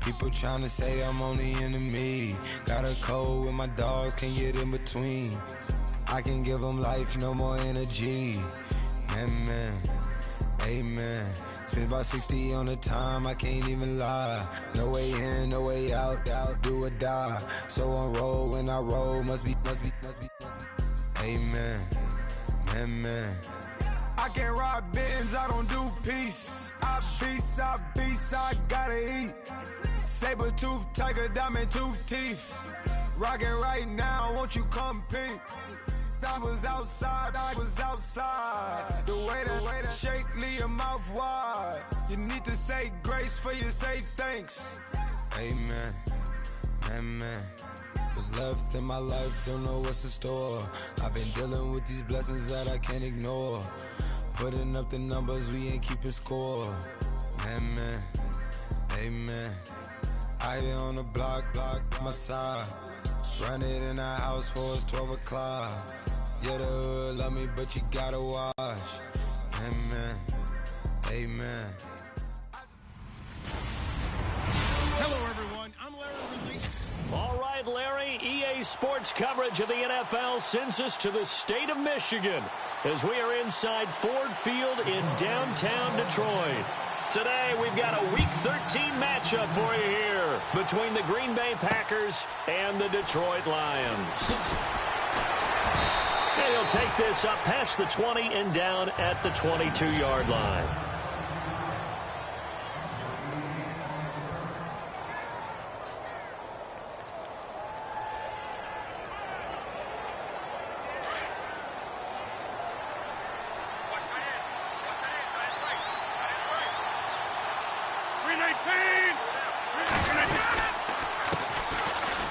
People tryna say I'm only into me. Got a code with my dogs, can't get in between. I can give them life, no more energy. Man, amen. Spent about 60 on the time, I can't even lie. No way in, no way out, do or die. So on roll, when I roll, must be. Amen, man. I can't ride Benz, I don't do peace. I beast, I gotta eat. Saber tooth, tiger, diamond tooth teeth. Rockin' right now, won't you come peep? I was outside. The way that shake, leave your mouth wide. You need to say grace for you say thanks. Amen, what's left in my life, don't know what's in store. I've been dealing with these blessings that I can't ignore. Putting up the numbers, we ain't keeping score. Amen. I been on the block, my side. Run it in the house for it's 12 o'clock. Yeah, the hood love me, but you gotta watch. Amen. Hello, everyone. I'm Larry Ridley. All right, Larry, EA Sports coverage of the NFL sends us to the state of Michigan as we are inside Ford Field in downtown Detroit. Today, we've got a Week 13 matchup for you here between the Green Bay Packers and the Detroit Lions. And he'll take this up past the 20 and down at the 22-yard line.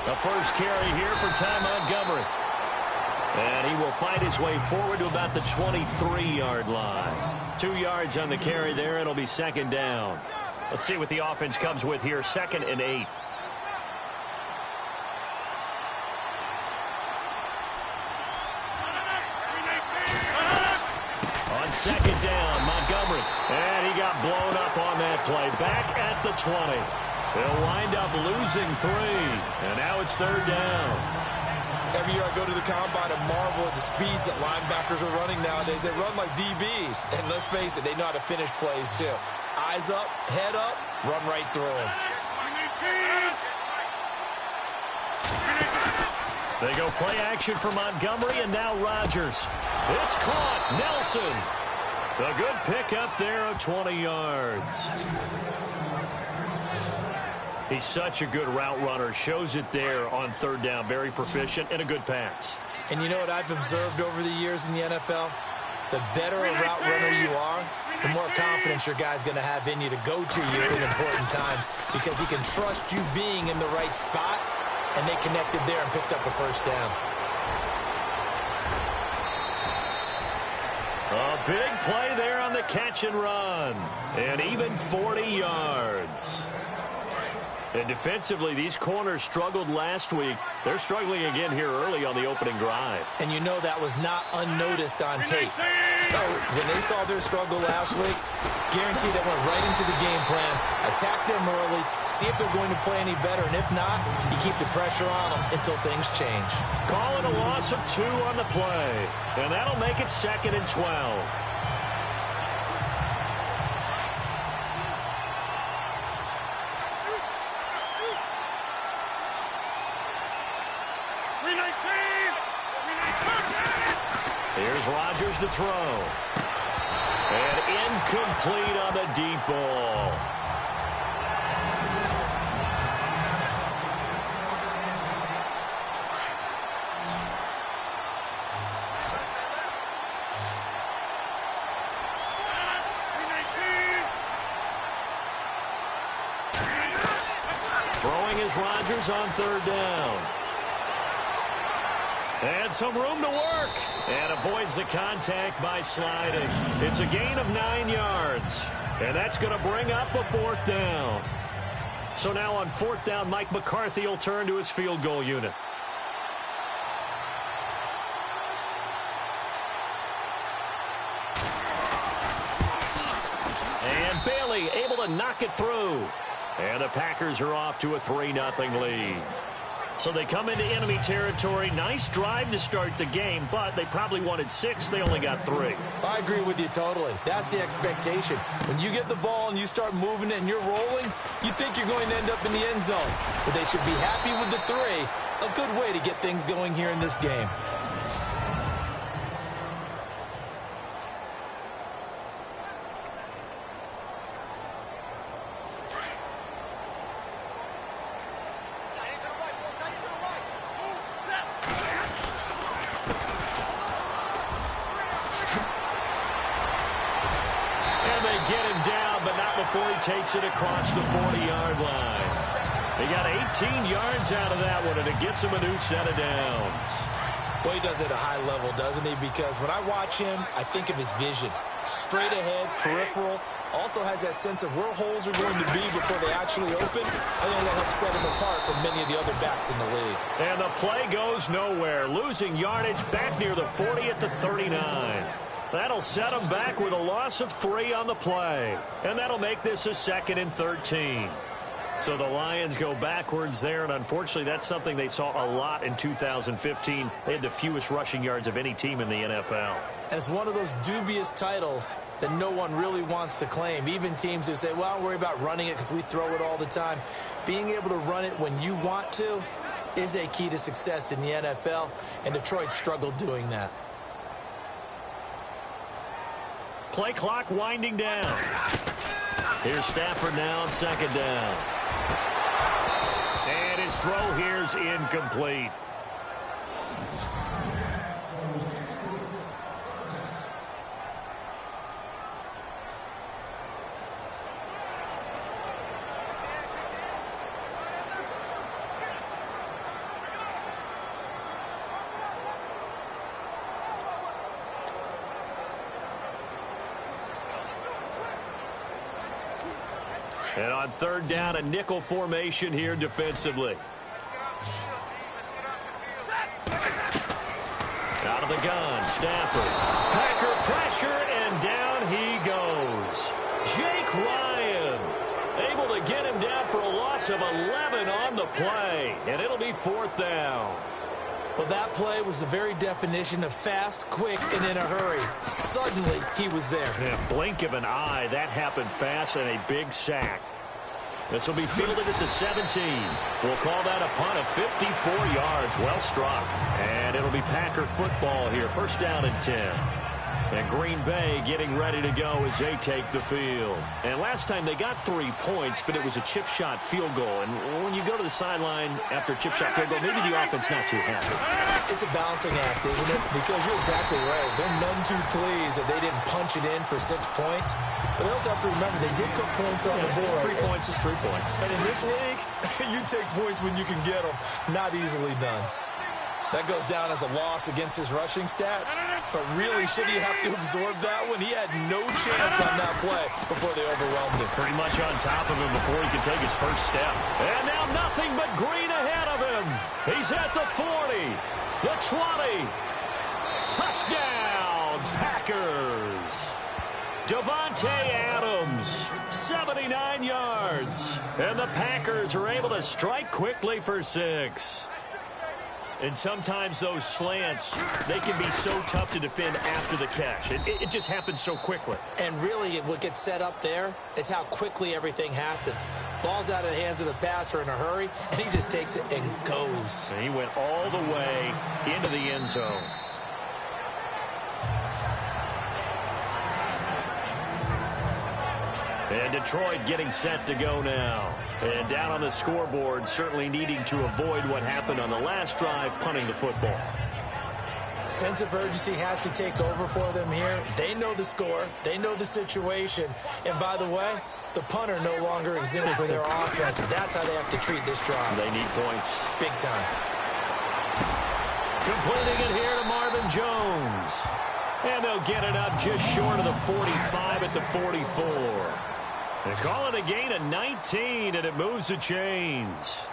The first carry here for Ty Montgomery. And he will find his way forward to about the 23-yard line. 2 yards on the carry there. It'll be second down. Let's see what the offense comes with here. 2nd and 8. On 2nd down, Montgomery. And he got blown up on that play. Back at the 20. They'll wind up losing 3. And now it's 3rd down. Every year I go to the combine and marvel at the speeds that linebackers are running nowadays. They run like DBs. And let's face it, they know how to finish plays too. Eyes up, head up, run right through them. They go play action for Montgomery, and now Rodgers. It's caught. Nelson. A good pickup there of 20 yards. He's such a good route runner. Shows it there on 3rd down. Very proficient and a good pass. And you know what I've observed over the years in the NFL? The better a route runner you are, the more confidence your guy's going to have in you to go to you in important times because he can trust you being in the right spot, and they connected there and picked up a first down. A big play there on the catch and run. And even 40 yards. And defensively, these corners struggled last week. They're struggling again here early on the opening drive. And you know that was not unnoticed on tape. So when they saw their struggle last week, guaranteed they went right into the game plan, attack them early, see if they're going to play any better. And if not, you keep the pressure on them until things change. Call it a loss of 2 on the play. And that'll make it 2nd and 12. Here's Rodgers to throw. And incomplete on the deep ball. Throwing is Rodgers on 3rd down. And some room to work. And avoids the contact by sliding. It's a gain of 9 yards. And that's going to bring up a 4th down. So now on 4th down, Mike McCarthy will turn to his field goal unit. And Bailey able to knock it through. And the Packers are off to a 3-0 lead. So they come into enemy territory. Nice drive to start the game, but they probably wanted 6. They only got 3. I agree with you totally. That's the expectation. When you get the ball and you start moving it and you're rolling, you think you're going to end up in the end zone. But they should be happy with the 3. A good way to get things going here in this game. Before he takes it across the 40-yard line. He got 18 yards out of that one, and it gets him a new set of downs. Well, he does it at a high level, doesn't he? Because when I watch him, I think of his vision. Straight ahead, peripheral. Also has that sense of where holes are going to be before they actually open. I think that helps set him apart from many of the other backs in the league. And the play goes nowhere. Losing yardage back near the 40 at the 39. That'll set them back with a loss of 3 on the play. And that'll make this a 2nd and 13. So the Lions go backwards there, and unfortunately that's something they saw a lot in 2015. They had the fewest rushing yards of any team in the NFL. And it's one of those dubious titles that no one really wants to claim. Even teams who say, well, I'll worry about running it because we throw it all the time. Being able to run it when you want to is a key to success in the NFL, and Detroit struggled doing that. Play clock winding down. Here's Stafford now on 2nd down. And his throw here's incomplete. And on 3rd down, a nickel formation here defensively. Out of the gun, Stafford. Packer pressure, and down he goes. Jake Ryan able to get him down for a loss of 11 on the play. And it'll be 4th down. Well, that play was the very definition of fast, quick, and in a hurry. Suddenly, he was there. Yeah, blink of an eye, that happened fast, and a big sack. This will be fielded at the 17. We'll call that a punt of 54 yards. Well struck. And it'll be Packer football here. 1st down and 10. And Green Bay getting ready to go as they take the field. And last time they got 3 points, but it was a chip shot field goal. And when you go to the sideline after a chip shot field goal, maybe the offense not too happy. It's a balancing act, isn't it? Because you're exactly right. They're none too pleased that they didn't punch it in for 6 points. But they also have to remember they did put points on the board. 3 points is 3 points. And in this league, you take points when you can get them. Not easily done. That goes down as a loss against his rushing stats. But really, should he have to absorb that one? He had no chance on that play before they overwhelmed him. Pretty much on top of him before he could take his first step. And now nothing but green ahead of him. He's at the 40, the 20. Touchdown, Packers. Davante Adams, 79 yards. And the Packers are able to strike quickly for 6. And sometimes those slants, they can be so tough to defend after the catch. It just happens so quickly. And really, what gets set up there is how quickly everything happens. Ball's out of the hands of the passer in a hurry, and he just takes it and goes. And he went all the way into the end zone. And Detroit getting set to go now. And down on the scoreboard, certainly needing to avoid what happened on the last drive, punting the football. Sense of urgency has to take over for them here. They know the score. They know the situation. And by the way, the punter no longer exists for their offense. That's how they have to treat this drive. They need points. Big time. Completing it here to Marvin Jones. And they'll get it up just short of the 45 at the 44. They call it a gain of 19, and it moves the chains.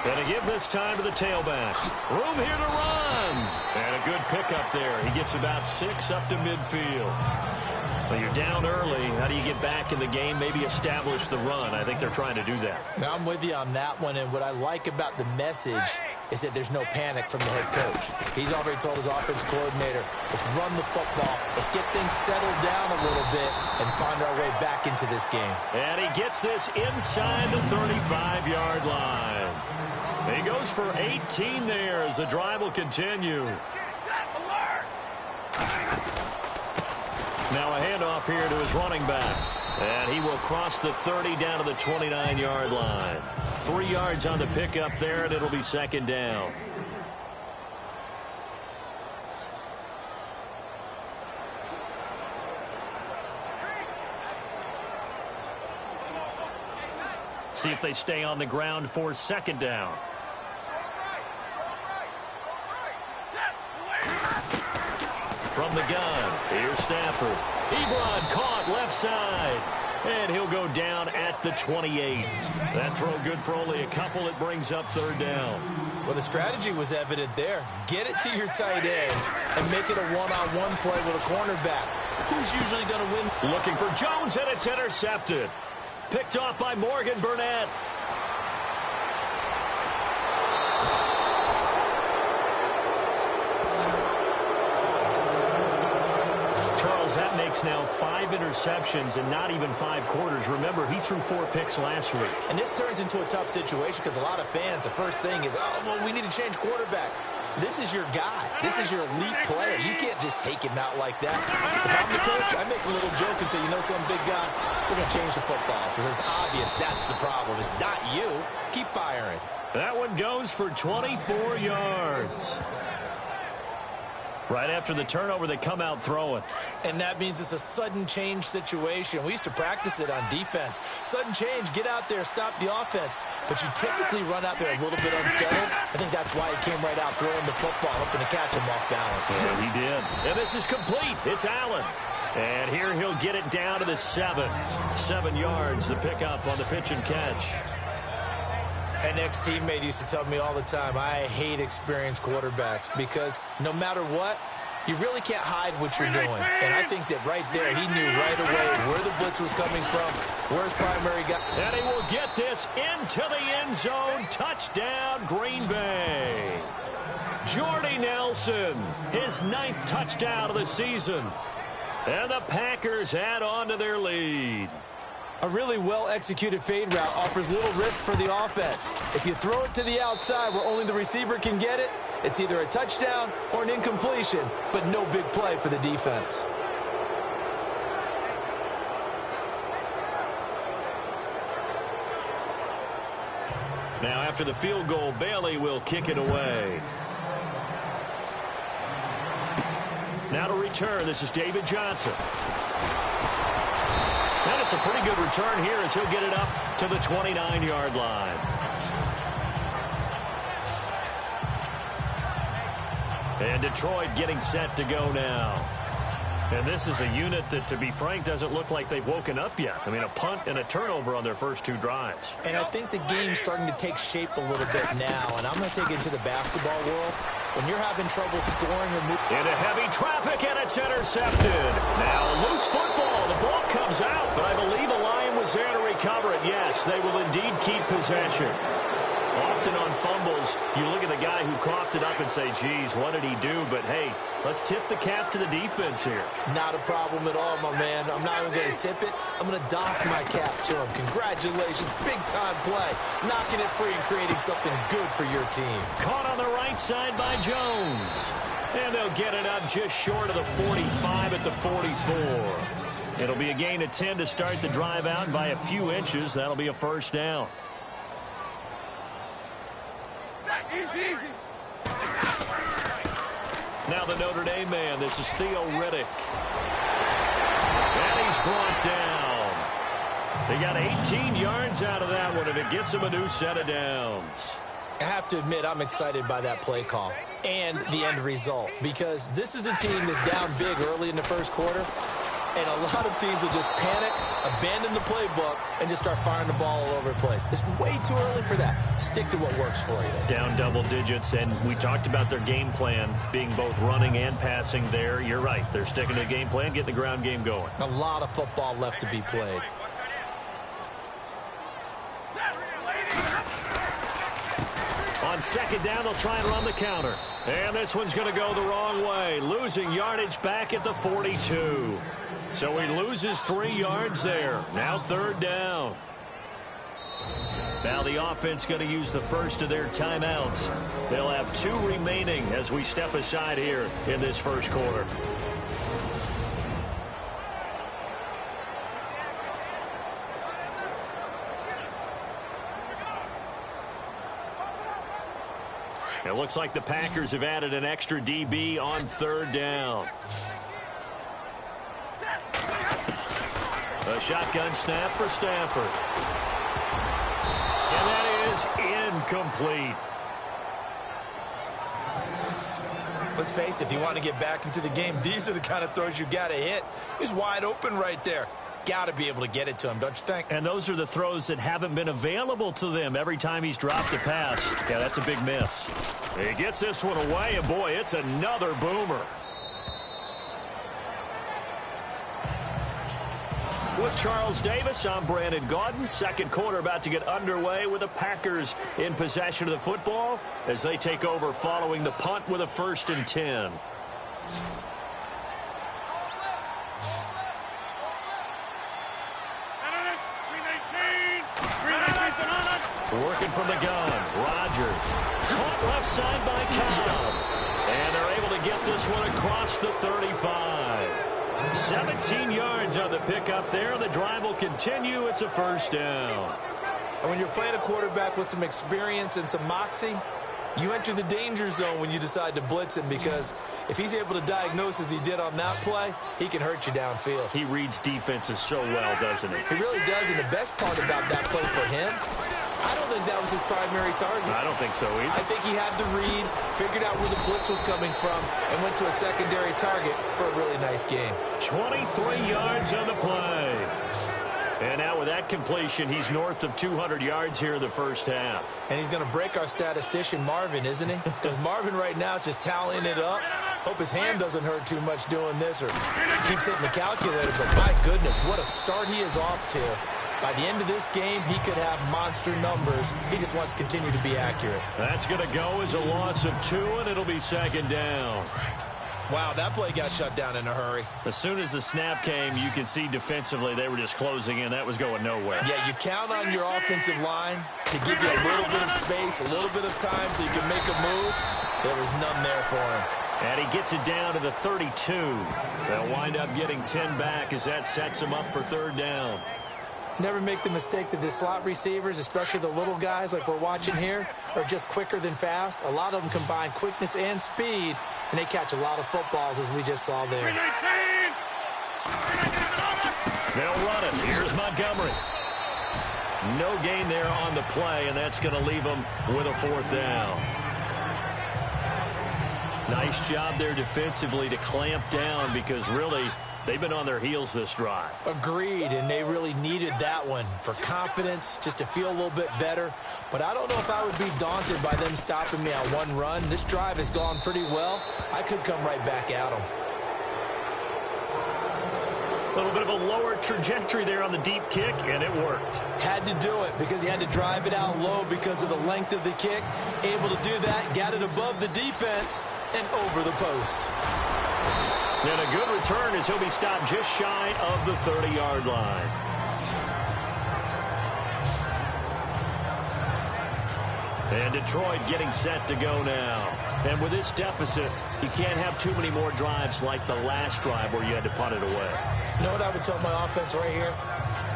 Going to give this time to the tailback. Room here to run. And a good pickup there. He gets about 6 up to midfield. Well, you're down early. How do you get back in the game, maybe establish the run? I think they're trying to do that. Now, I'm with you on that one, and what I like about the message is that there's no panic from the head coach. He's already told his offense coordinator, let's run the football, let's get things settled down a little bit and find our way back into this game. And he gets this inside the 35-yard line. He goes for 18 there as the drive will continue. Now a handoff here to his running back. And he will cross the 30 down to the 29-yard line. 3 yards on the pickup there, and it'll be second down. See if they stay on the ground for second down. From the gun, here's Stafford. Ebron caught left side. And he'll go down at the 28. That throw good for only a couple. It brings up third down. Well, the strategy was evident there. Get it to your tight end and make it a one-on-one play with a cornerback. Who's usually going to win? Looking for Jones, and it's intercepted. Picked off by Morgan Burnett. That makes now 5 interceptions and not even 5 quarters. Remember, he threw 4 picks last week. And this turns into a tough situation because a lot of fans, the first thing is, oh, well, we need to change quarterbacks. This is your guy. This is your elite player. You can't just take him out like that. If I'm the coach, I make a little joke and say, you know, some big guy, we're going to change the football. So it's obvious that's the problem. It's not you. Keep firing. That one goes for 24 yards. Right after the turnover, they come out throwing. And that means it's a sudden change situation. We used to practice it on defense. Sudden change, get out there, stop the offense. But you typically run out there a little bit unsettled. I think that's why he came right out throwing the football, hoping to catch him off balance. Yeah, he did. And this is complete. It's Allen. And here he'll get it down to the 7. 7 yards, the pickup on the pitch and catch. An ex-teammate used to tell me all the time, I hate experienced quarterbacks because no matter what, you really can't hide what you're doing. And I think that right there, he knew right away where the blitz was coming from, where his primary guy. And he will get this into the end zone. Touchdown, Green Bay. Jordy Nelson, his 9th touchdown of the season. And the Packers add on to their lead. A really well-executed fade route offers little risk for the offense. If you throw it to the outside where only the receiver can get it, it's either a touchdown or an incompletion, but no big play for the defense. Now after the field goal, Bailey will kick it away. Now to return, this is David Johnson. And it's a pretty good return here as he'll get it up to the 29-yard line. And Detroit getting set to go now. And this is a unit that, to be frank, doesn't look like they've woken up yet. I mean, a punt and a turnover on their first 2 drives. And I think the game's starting to take shape a little bit now. And I'm going to take it to the basketball world. When you're having trouble scoring or moving. Into heavy traffic, and it's intercepted. Now, loose football. The ball comes out, but I believe a Lion was there to recover it. Yes, they will indeed keep possession. Often on fumbles, you look at the guy who coughed it up and say, geez, what did he do? But, hey, let's tip the cap to the defense here. Not a problem at all, my man. I'm not even going to tip it. I'm going to doff my cap to him. Congratulations. Big-time play. Knocking it free and creating something good for your team. Caught on the right side by Jones. And they'll get it up just short of the 45 at the 44. It'll be a gain of 10 to start the drive out by a few inches. That'll be a first down. Easy. Now the Notre Dame man. This is Theo Riddick. And he's brought down. They got 18 yards out of that one, and it gets him a new set of downs. I have to admit, I'm excited by that play call and the end result because this is a team that's down big early in the first quarter. And a lot of teams will just panic, abandon the playbook, and just start firing the ball all over the place. It's way too early for that. Stick to what works for you. Down double digits, and we talked about their game plan being both running and passing there. You're right. They're sticking to the game plan, getting the ground game going. A lot of football left to be played. On second down, they'll try and run the counter. And this one's going to go the wrong way, losing yardage back at the 42. So he loses 3 yards there. Now third down. Now the offense going to use the first of their timeouts. They'll have 2 remaining as we step aside here in this first quarter. It looks like the Packers have added an extra DB on third down. A shotgun snap for Stafford. And that is incomplete. Let's face it, if you want to get back into the game, these are the kind of throws you got to hit. He's wide open right there. Got to be able to get it to him, don't you think? And those are the throws that haven't been available to them every time he's dropped a pass. Yeah, that's a big miss. He gets this one away, and boy, it's another boomer. With Charles Davis, I'm Brandon Gaudin. Second quarter about to get underway with the Packers in possession of the football as they take over following the punt with a 1st and 10. Working from the gun, Rodgers. Caught left side by Cobb. And they're able to get this one across the 35. 17 yards on the pickup there. The drive will continue. It's a 1st down. And when you're playing a quarterback with some experience and some moxie, you enter the danger zone when you decide to blitz him, because if he's able to diagnose as he did on that play, he can hurt you downfield. He reads defenses so well, doesn't he? He really does, and the best part about that play for him, I don't think that was his primary target. I don't think so either. I think he had the read, figured out where the blitz was coming from, and went to a secondary target for a really nice game. 23 yards on the play. And now with that completion, he's north of 200 yards here in the first half. And he's going to break our statistician Marvin, isn't he? Because Marvin right now is just tallying it up. Hope his hand doesn't hurt too much doing this or keeps hitting the calculator. But my goodness, what a start he is off to. By the end of this game, he could have monster numbers. He just wants to continue to be accurate. That's going to go as a loss of 2, and it'll be second down. Wow, that play got shut down in a hurry. As soon as the snap came, you can see defensively they were just closing in. That was going nowhere. Yeah, you count on your offensive line to give you a little bit of space, a little bit of time so you can make a move. There was none there for him. And he gets it down to the 32. They'll wind up getting 10 back as that sets him up for third down. Never make the mistake that the slot receivers, especially the little guys like we're watching here, are just quicker than fast. A lot of them combine quickness and speed, and they catch a lot of footballs, as we just saw there. They'll run it. Here's Montgomery. No gain there on the play, and that's going to leave them with a 4th down. Nice job there defensively to clamp down, because really they've been on their heels this drive. Agreed, and they really needed that one for confidence, just to feel a little bit better. But I don't know if I would be daunted by them stopping me on one run. This drive has gone pretty well. I could come right back at them. A little bit of a lower trajectory there on the deep kick, and it worked. Had to do it because he had to drive it out low because of the length of the kick. Able to do that, got it above the defense and over the post. And a good return as he'll be stopped just shy of the 30-yard line. And Detroit getting set to go now. And with this deficit, you can't have too many more drives like the last drive where you had to punt it away. You know what I would tell my offense right here?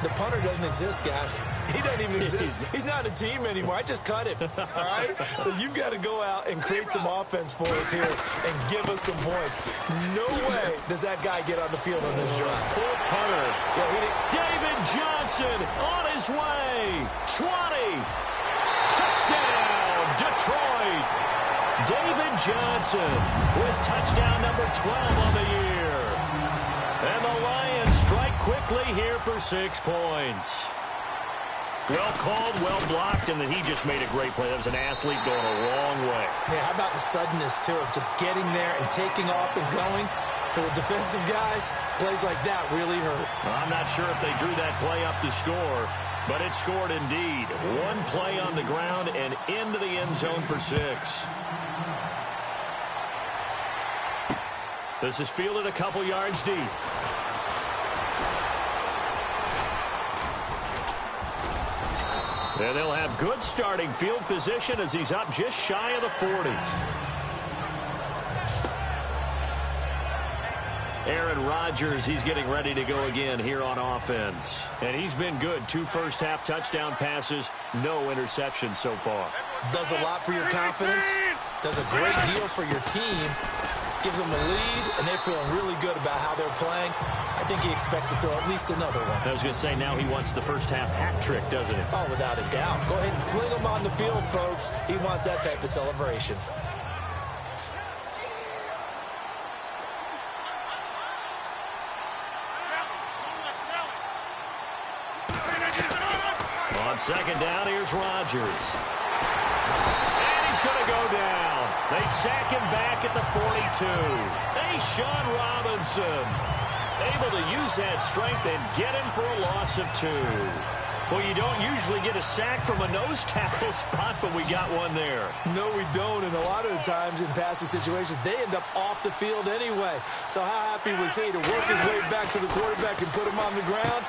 The punter doesn't exist, guys. He doesn't even exist. He's not a team anymore. I just cut him, all right? So you've got to go out and create some offense for us here and give us some points. No way does that guy get on the field on this drive. Poor punter. Yeah, David Johnson on his way. 20. Touchdown, Detroit. David Johnson with touchdown number 12 on the year. And the Lions strike quickly here for 6 points. Well called, well blocked, and then he just made a great play. That was an athlete going a long way. Yeah, how about the suddenness, too, of just getting there and taking off and going? For the defensive guys, plays like that really hurt. I'm not sure if they drew that play up to score, but it scored indeed. One play on the ground and into the end zone for 6. This is fielded a couple yards deep. And they'll have good starting field position as he's up just shy of the 40. Aaron Rodgers, he's getting ready to go again here on offense. And he's been good. 2 first-half touchdown passes, no interceptions so far. Does a lot for your confidence. Does a great deal for your team. Gives them a lead, and they're feeling really good about how they're playing. I think he expects to throw at least another one. I was going to say, now he wants the first-half hat trick, doesn't he? Oh, without a doubt. Go ahead and fling him on the field, folks. He wants that type of celebration. On second down, here's Rodgers. And he's going to go down. They sack him back at the 42. Sean Robinson able to use that strength and get him for a loss of 2. Well, you don't usually get a sack from a nose tackle spot, but we got one there. No, we don't, and a lot of the times in passing situations, they end up off the field anyway. So how happy was he to work his way back to the quarterback and put him on the ground?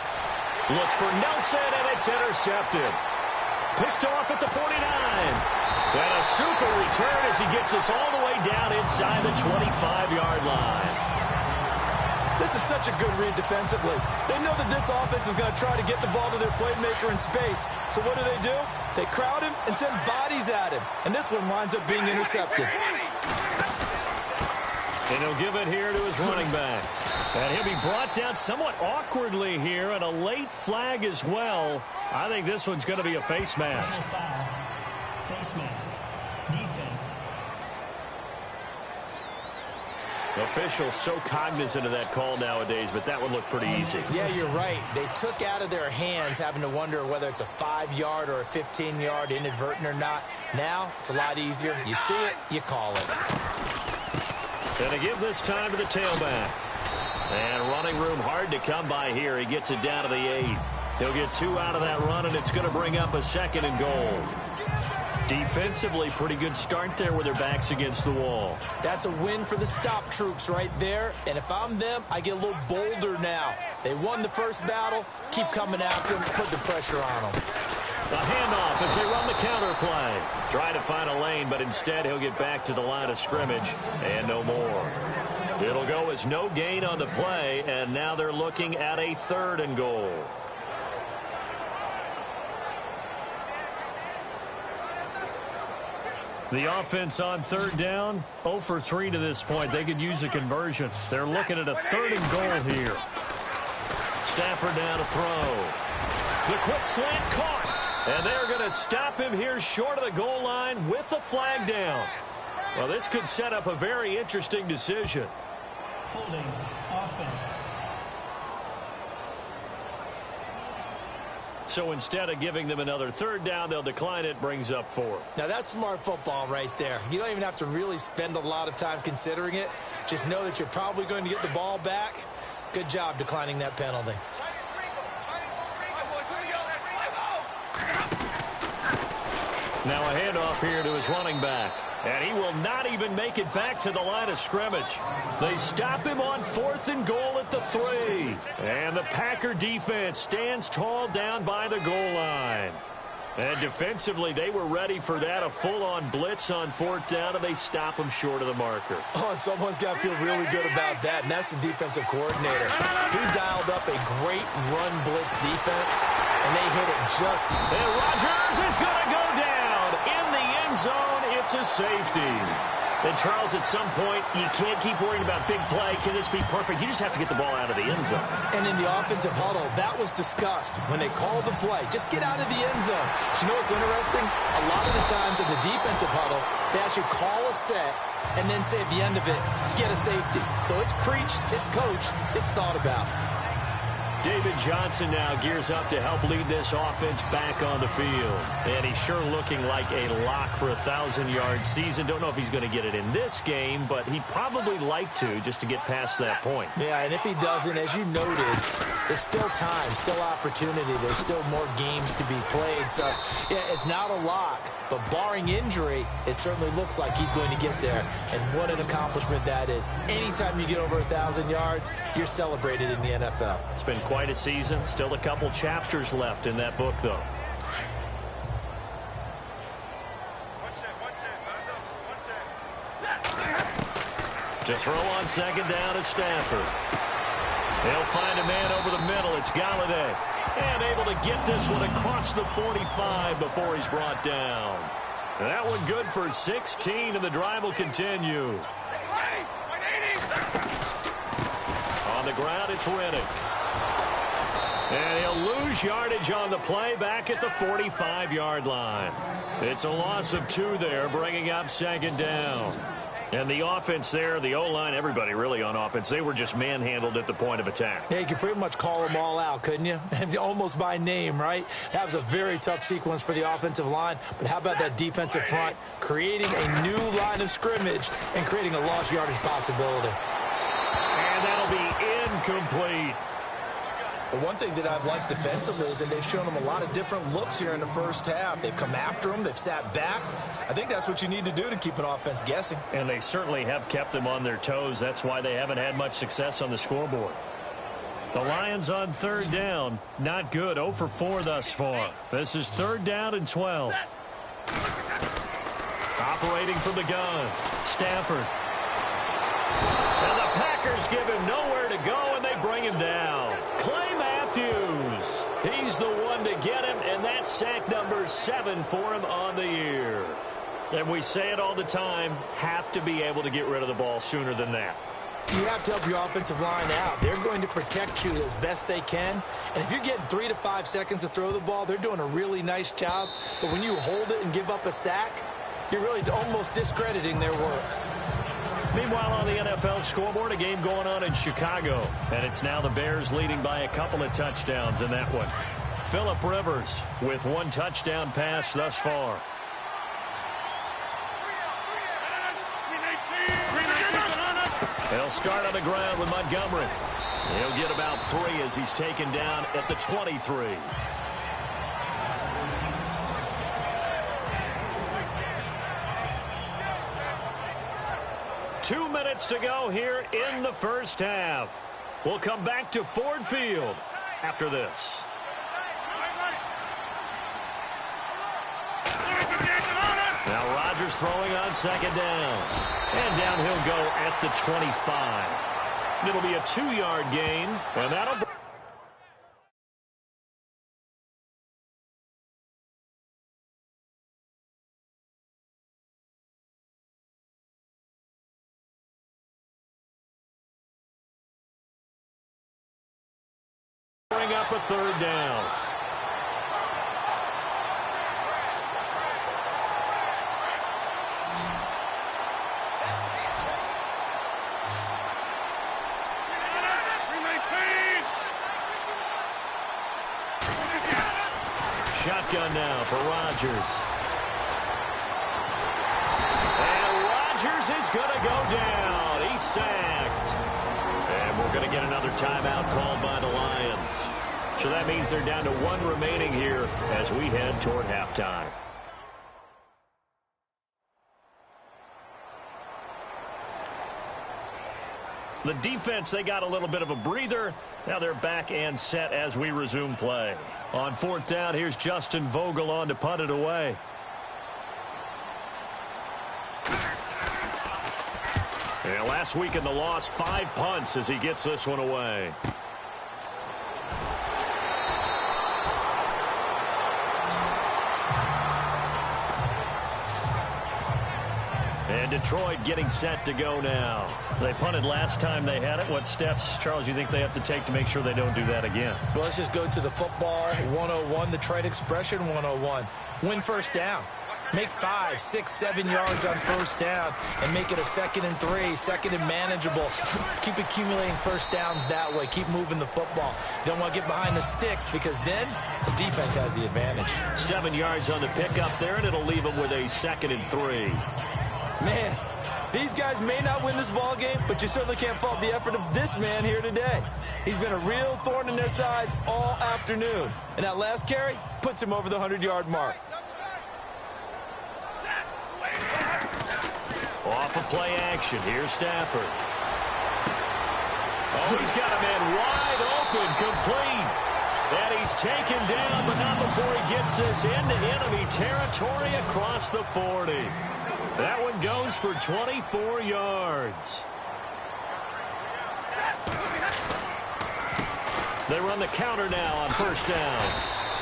Looks for Nelson, and it's intercepted. Picked off at the 49. And a super return as he gets us all the way down inside the 25-yard line. This is such a good read defensively. They know that this offense is going to try to get the ball to their playmaker in space. So what do? They crowd him and send bodies at him. And this one winds up being intercepted. And he'll give it here to his running back. And he'll be brought down somewhat awkwardly here, and a late flag as well. I think this one's going to be a face mask. Face mask. Defense. Officials so cognizant of that call nowadays, but that one looked pretty easy. Yeah, you're right. They took out of their hands having to wonder whether it's a 5-yard or a 15-yard inadvertent or not. Now, it's a lot easier. You see it, you call it. And to give this time to the tailback. And running room hard to come by here. He gets it down to the 8. He'll get 2 out of that run, and it's going to bring up a 2nd and goal. Defensively, pretty good start there with their backs against the wall. That's a win for the stop troops right there. And if I'm them, I get a little bolder now. They won the first battle. Keep coming after them. Put the pressure on them. The handoff as they run the counter play. Try to find a lane, but instead he'll get back to the line of scrimmage and no more. It'll go as no gain on the play, and now they're looking at a 3rd and goal. The offense on 3rd down, 0 for 3 to this point. They could use a conversion. They're looking at a 3rd and goal here. Stafford down to throw. The quick slant caught. And they're going to stop him here short of the goal line with a flag down. Well, this could set up a very interesting decision. Holding offense. So instead of giving them another 3rd down, they'll decline it, brings up 4. Now, that's smart football right there. You don't even have to really spend a lot of time considering it. Just know that you're probably going to get the ball back. Good job declining that penalty. Now a handoff here to his running back. And he will not even make it back to the line of scrimmage. They stop him on 4th and goal at the 3. And the Packer defense stands tall down by the goal line. And defensively, they were ready for that, a full-on blitz on 4th down, and they stop him short of the marker. Oh, and someone's got to feel really good about that, and that's the defensive coordinator. He dialed up a great run blitz defense, and they hit it just. And Rodgers is going to go down in the end zone. It's a safety. And, Charles, at some point, you can't keep worrying about big play. Can this be perfect? You just have to get the ball out of the end zone. And in the offensive huddle, that was discussed when they called the play. Just get out of the end zone. But you know what's interesting? A lot of the times in the defensive huddle, they actually call a set and then say at the end of it, get a safety. So it's preached, it's coached, it's thought about. David Johnson now gears up to help lead this offense back on the field. And he's sure looking like a lock for a 1,000-yard season. Don't know if he's going to get it in this game, but he'd probably like to just to get past that point. Yeah, and if he doesn't, as you noted, there's still time, still opportunity. There's still more games to be played. So, yeah, it's not a lock, but barring injury, it certainly looks like he's going to get there. And what an accomplishment that is. Anytime you get over 1,000 yards, you're celebrated in the NFL. It's been quite a season. Still a couple chapters left in that book, though. To throw on second down is Stafford. He'll find a man over the middle. It's Galladay. And able to get this one across the 45 before he's brought down. That one good for 16, and the drive will continue. On the ground, it's Reddick. And he'll lose yardage on the play back at the 45-yard line. It's a loss of 2 there, bringing up second down. And the offense there, the O-line, everybody really on offense, they were just manhandled at the point of attack. Yeah, you could pretty much call them all out, couldn't you? Almost by name, right? That was a very tough sequence for the offensive line. But how about that defensive front creating a new line of scrimmage and creating a lost yardage possibility? And that'll be incomplete. But one thing that I've liked defensively is that they've shown them a lot of different looks here in the first half. They've come after them. They've sat back. I think that's what you need to do to keep an offense guessing. And they certainly have kept them on their toes. That's why they haven't had much success on the scoreboard. The Lions on third down. Not good. 0 for 4 thus far. This is 3rd down and 12. Operating from the gun. Stafford. And the Packers give him nowhere to go, and they bring him down. Clay Matthews. He's the one to get him, and that's sack number 7 for him on the year. And we say it all the time, have to be able to get rid of the ball sooner than that. You have to help your offensive line out. They're going to protect you as best they can. And if you're getting 3 to 5 seconds to throw the ball, they're doing a really nice job. But when you hold it and give up a sack, you're really almost discrediting their work. Meanwhile, on the NFL scoreboard, a game going on in Chicago. And it's now the Bears leading by a couple of touchdowns in that one. Phillip Rivers with 1 touchdown pass thus far. He'll start on the ground with Montgomery. He'll get about 3 as he's taken down at the 23. Two minutes to go here in the first half. We'll come back to Ford Field after this. Now Rodgers throwing on second down. And down he'll go at the 25. It'll be a 2-yard gain, and that'll bring up a 3rd down. Shotgun now for Rodgers. And Rodgers is going to go down. He's sacked. And we're going to get another timeout called by the Lions. So that means they're down to 1 remaining here as we head toward halftime. The defense, they got a little bit of a breather. Now they're back and set as we resume play. On 4th down, here's Justin Vogel on to punt it away. And last week in the loss, 5 punts as he gets this one away. And Detroit getting set to go now. They punted last time they had it. What steps, Charles, you think they have to take to make sure they don't do that again? Well, let's just go to the football 101, the trade expression 101. Win first down. Make 5, 6, 7 yards on first down and make it a 2nd and 3, 2nd and manageable. Keep accumulating first downs that way. Keep moving the football. You don't want to get behind the sticks because then the defense has the advantage. 7 yards on the pickup there, and it'll leave them with a 2nd and 3. Man, these guys may not win this ball game, but you certainly can't fault the effort of this man here today. He's been a real thorn in their sides all afternoon. And that last carry puts him over the 100-yard mark. Off of play action. Here's Stafford. Oh, he's got a man wide open, complete. And he's taken down, but not before he gets this into enemy territory across the 40. That one goes for 24 yards. They run the counter now on first down.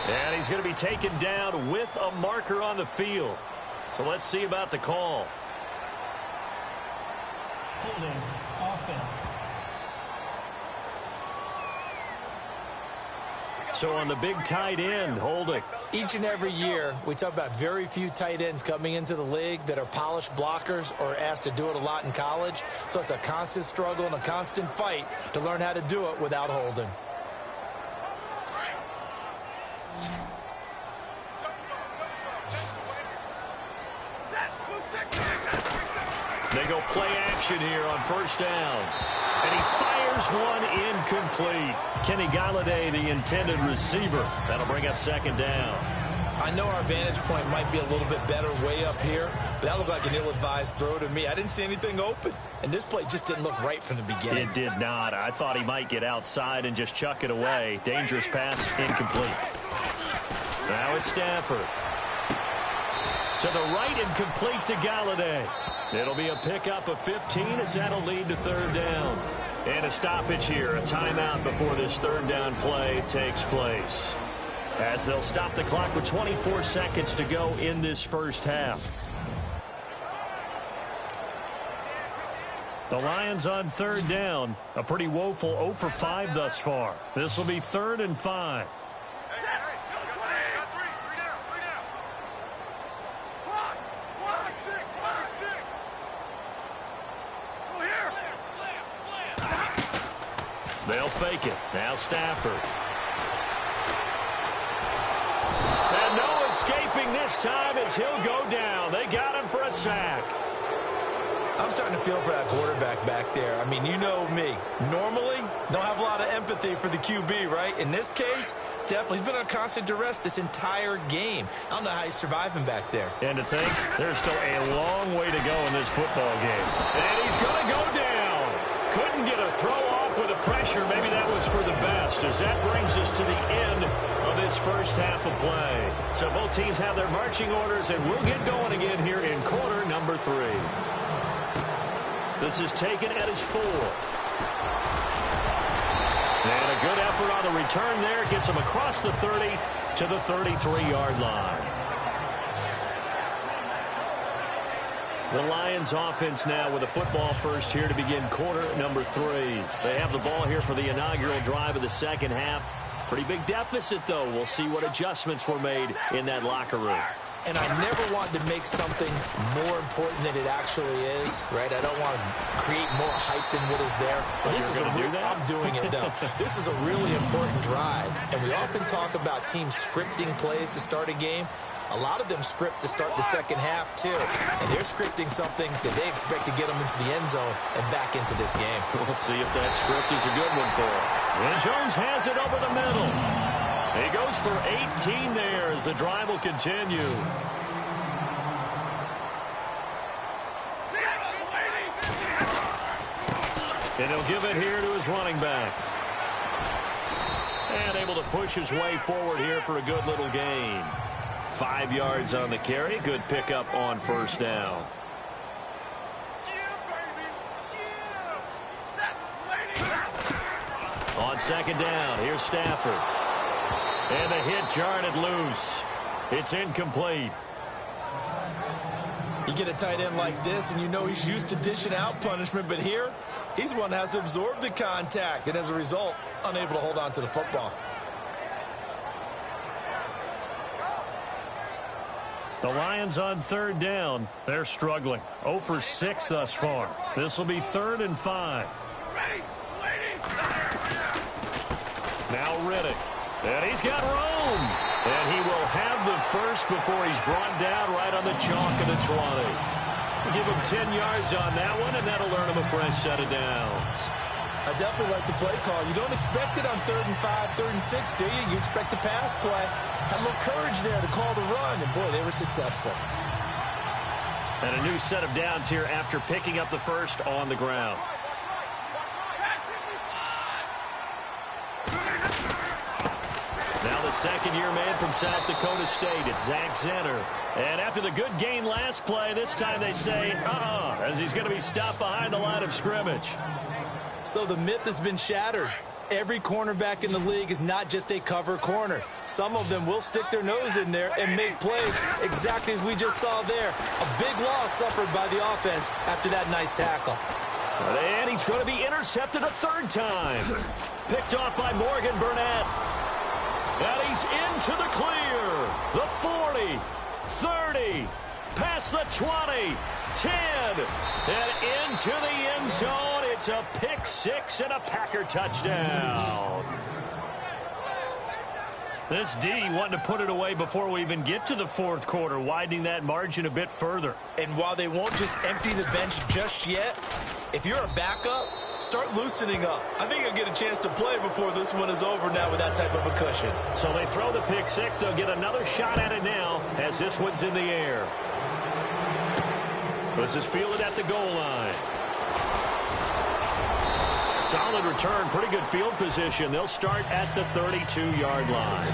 And he's going to be taken down with a marker on the field. So let's see about the call. Holding offense. So on the big tight end, holding. Each and every year, we talk about very few tight ends coming into the league that are polished blockers or asked to do it a lot in college. So it's a constant struggle and a constant fight to learn how to do it without holding. They go play action here on first down. And he fires one incomplete. Kenny Galladay, the intended receiver. That'll bring up 2nd down. I know our vantage point might be a little bit better way up here, but that looked like an ill-advised throw to me. I didn't see anything open, and this play just didn't look right from the beginning. It did not. I thought he might get outside and just chuck it away. Dangerous pass, incomplete. Now it's Stafford. To the right and complete to Galladay. It'll be a pickup of 15 as that'll lead to 3rd down. And a stoppage here, a timeout before this 3rd down play takes place. As they'll stop the clock with 24 seconds to go in this first half. The Lions on 3rd down. A pretty woeful 0 for 5 thus far. This will be 3rd and 5. They'll fake it. Now Stafford. And no escaping this time as he'll go down. They got him for a sack. I'm starting to feel for that quarterback back there. I mean, you know me. Normally, don't have a lot of empathy for the QB, right? In this case, definitely. He's been under constant duress this entire game. I don't know how he's surviving back there. And to think, there's still a long way to go in this football game. And he's going to go down. Couldn't get a throw off with the pressure. Maybe that was for the best, as that brings us to the end of this first half of play. So both teams have their marching orders, and we'll get going again here in quarter number 3. This is taken at his 4. And a good effort on the return there. Gets him across the 30 to the 33-yard line. The Lions offense now with a football first here to begin quarter number 3. They have the ball here for the inaugural drive of the second half. Pretty big deficit, though. We'll see what adjustments were made in that locker room. And I never want to make something more important than it actually is, right? I don't want to create more hype than what is there. But this is I'm doing it, though. This is a really important drive. And we often talk about teams scripting plays to start a game. A lot of them script to start the second half, too. And they're scripting something that they expect to get them into the end zone and back into this game. We'll see if that script is a good one for him. And Jones has it over the middle. He goes for 18 there as the drive will continue. And he'll give it here to his running back. And able to push his way forward here for a good little gain. 5 yards on the carry. Good pickup on first down. On second down, here's Stafford. And the hit jarred it loose. It's incomplete. You get a tight end like this, and you know he's used to dishing out punishment, but here, he's the one that has to absorb the contact, and as a result, unable to hold on to the football. The Lions on third down. They're struggling. 0 for 6 thus far. This will be 3rd and 5. Now Riddick. And he's got room. And he will have the first before he's brought down right on the chalk of the 20. We'll give him 10 yards on that one, and that'll earn him a fresh set of downs. I definitely like the play call. You don't expect it on 3rd and 5, 3rd and 6, do you? You expect a pass play. Had a little courage there to call the run, and boy, they were successful. And a new set of downs here after picking up the first on the ground. Now the second-year man from South Dakota State, it's Zach Zenner. And after the good gain last play, this time they say, as he's going to be stopped behind the line of scrimmage. So the myth has been shattered. Every cornerback in the league is not just a cover corner. Some of them will stick their nose in there and make plays exactly as we just saw there. A big loss suffered by the offense after that nice tackle. And he's going to be intercepted a 3rd time. Picked off by Morgan Burnett. And he's into the clear. The 40, 30, past the 20, 10, and into the end zone. It's a pick 6 and a Packer touchdown. This D wanting to put it away before we even get to the 4th quarter, widening that margin a bit further. And while they won't just empty the bench just yet, if you're a backup, start loosening up. I think you'll get a chance to play before this one is over now with that type of a cushion. So they throw the pick 6. They'll get another shot at it now as this one's in the air. This is fielded at the goal line. Solid return, pretty good field position. They'll start at the 32-yard line.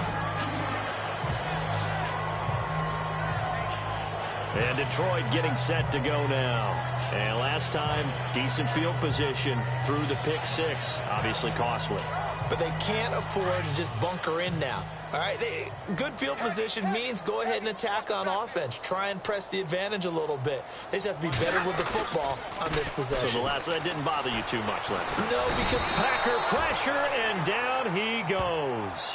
And Detroit getting set to go now. And last time, decent field position through the pick 6. Obviously costly. But they can't afford to just bunker in now. All right, good field position means go ahead and attack on offense. Try and press the advantage a little bit. They just have to be better with the football on this possession. So the last one didn't bother you too much, Lester? No, because Packer pressure, and down he goes.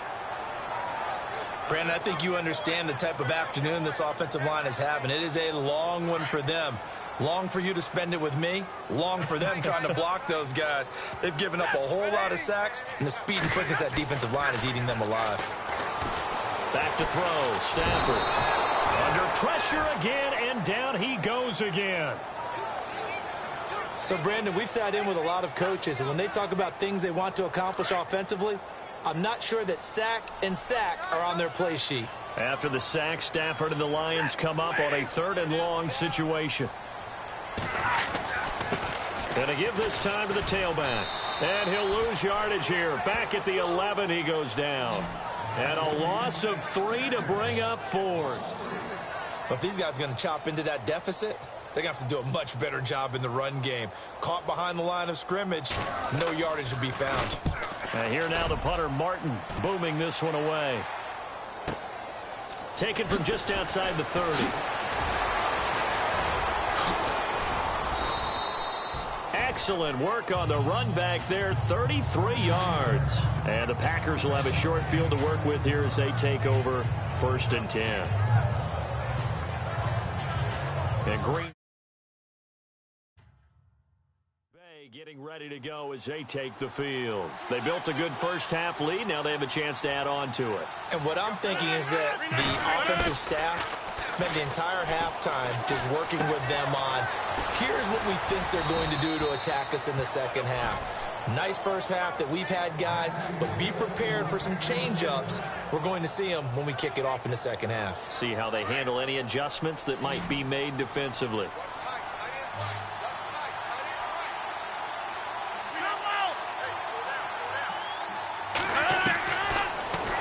Brandon, I think you understand the type of afternoon this offensive line is having. It is a long one for them. Long for you to spend it with me. Long for them trying to block those guys. They've given up a whole lot of sacks, and the speed and quickness of that defensive line is eating them alive. Back to throw. Stafford. Under pressure again, and down he goes again. So, Brandon, we've sat in with a lot of coaches, and when they talk about things they want to accomplish offensively, I'm not sure that sack and sack are on their play sheet. After the sack, Stafford and the Lions come up on a 3rd and long situation. And to give this time to the tailback. And he'll lose yardage here. Back at the 11, he goes down. And a loss of 3 to bring up 4th. But if these guys are going to chop into that deficit, they're going to have to do a much better job in the run game. Caught behind the line of scrimmage, no yardage to be found. And here now the punter, Martin, booming this one away. Taken from just outside the 30. Excellent work on the run back there, 33 yards. And the Packers will have a short field to work with here as they take over 1st and 10. And Green Bay getting ready to go as they take the field. They built a good first-half lead. Now they have a chance to add on to it. And what I'm thinking is that the offensive staff spent the entire halftime just working with them on, here's what we think they're going to do to attack us in the second half. Nice first half that we've had, guys, but be prepared for some change-ups. We're going to see them when we kick it off in the second half. See how they handle any adjustments that might be made defensively.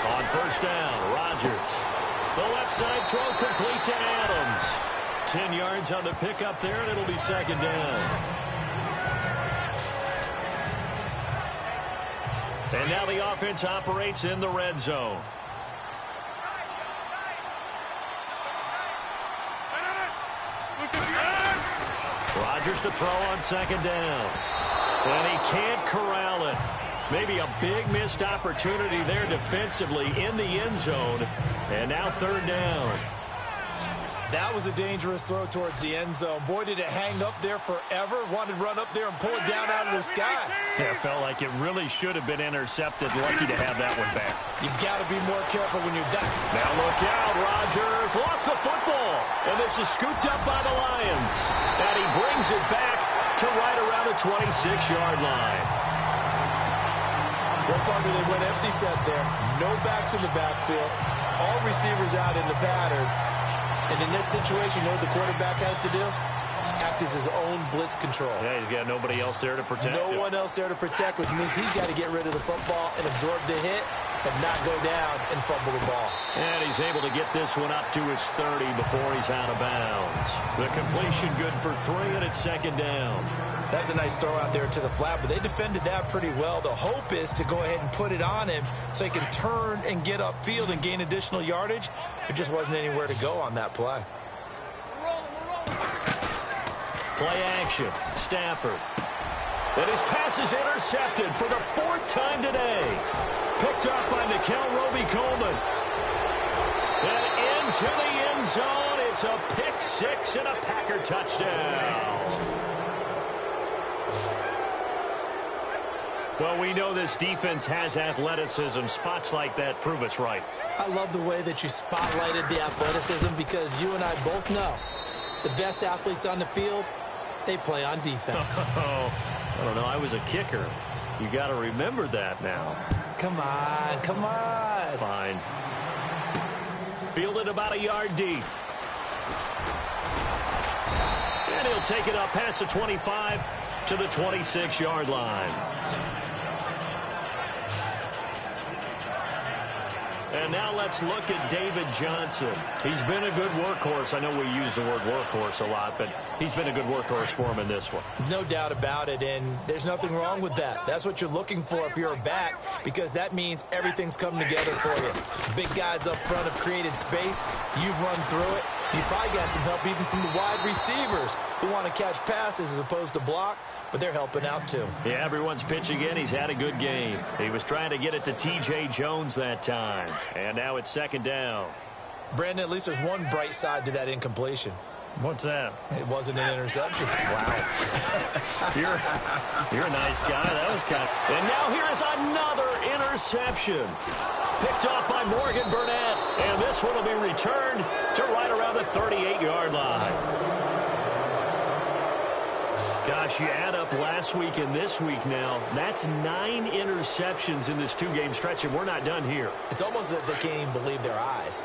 On 1st down, Rodgers. The left side throw complete to Adams. 10 yards on the pickup there, and it'll be 2nd down. And now the offense operates in the red zone. Rodgers to throw on 2nd down. And he can't corral it. Maybe a big missed opportunity there defensively in the end zone. And now 3rd down. That was a dangerous throw towards the end zone. Boy, did it hang up there forever. Wanted to run up there and pull it down out of the sky. Yeah, it felt like it really should have been intercepted. Lucky to have that one back. You've got to be more careful when you're down. Now look out, Rodgers lost the football. And this is scooped up by the Lions. And he brings it back to right around the 26-yard line. What wonder they went empty set there. No backs in the backfield. All receivers out in the pattern. And in this situation, you know what the quarterback has to do? Act as his own blitz control. Yeah, he's got nobody else there to protect him. No one else there to protect, which means he's got to get rid of the football and absorb the hit and not go down and fumble the ball. And he's able to get this one up to his 30 before he's out of bounds. The completion good for 3, and it's second down. That's a nice throw out there to the flat, but they defended that pretty well. The hope is to go ahead and put it on him so he can turn and get upfield and gain additional yardage. There just wasn't anywhere to go on that play. Play action. Stafford. And his pass is intercepted for the 4th time today. Picked up by Nickel Roby-Coleman. And into the end zone. It's a pick 6 and a Packer touchdown. Well, we know this defense has athleticism. Spots like that prove us right. I love the way that you spotlighted the athleticism because you and I both know the best athletes on the field, they play on defense. Oh, I don't know. I was a kicker. You got to remember that now. Come on, come on. Fine. Fielded about a yard deep. And he'll take it up past the 25 to the 26-yard line. And now let's look at David Johnson. He's been a good workhorse. I know we use the word workhorse a lot, but he's been a good workhorse for him in this one. No doubt about it, and there's nothing wrong with that. That's what you're looking for if you're a back, because that means everything's coming together for you. Big guys up front have created space. You've run through it. You've probably got some help even from the wide receivers who want to catch passes as opposed to block, but they're helping out too. Yeah, everyone's pitching in. He's had a good game. He was trying to get it to T.J. Jones that time. And now it's second down. Brandon, at least there's one bright side to that incompletion. What's that? It wasn't an interception. Wow. You're a nice guy. That was kind of... And now here is another interception. Picked off by Morgan Burnett. And this one will be returned to right around the 38-yard line. Gosh, you add up last week and this week now. That's 9 interceptions in this 2-game stretch, and we're not done here. It's almost as if they can't even believe their eyes.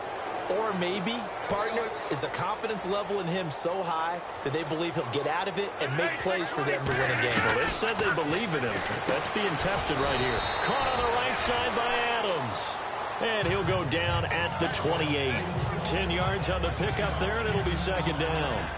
Or maybe, partner, is the confidence level in him so high that they believe he'll get out of it and make plays for them to win a game. Well, they said they believe in him. That's being tested right here. Caught on the right side by Adams. And he'll go down at the 28. 10 yards on the pickup there, and it'll be second down.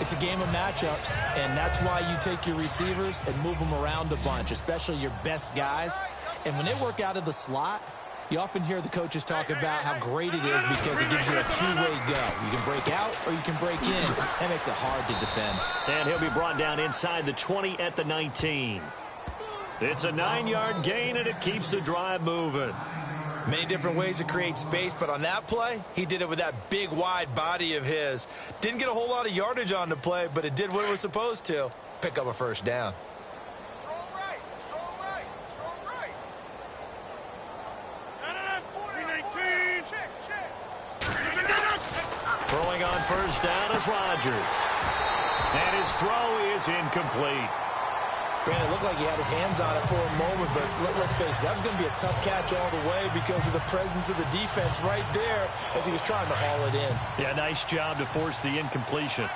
It's a game of matchups, and that's why you take your receivers and move them around a bunch, especially your best guys. And when they work out of the slot, you often hear the coaches talk about how great it is because it gives you a two-way go. You can break out or you can break in. That makes it hard to defend. And he'll be brought down inside the 20 at the 19. It's a 9-yard gain, and it keeps the drive moving. Many different ways to create space, but on that play, he did it with that big, wide body of his. Didn't get a whole lot of yardage on the play, but it did what it was supposed to. Pick up a first down. Strong right. Throwing on first down is Rodgers. And his throw is incomplete. Brandon, it looked like he had his hands on it for a moment, but let's face it, that was going to be a tough catch all the way because of the presence of the defense right there as he was trying to haul it in. Yeah, nice job to force the incompletion.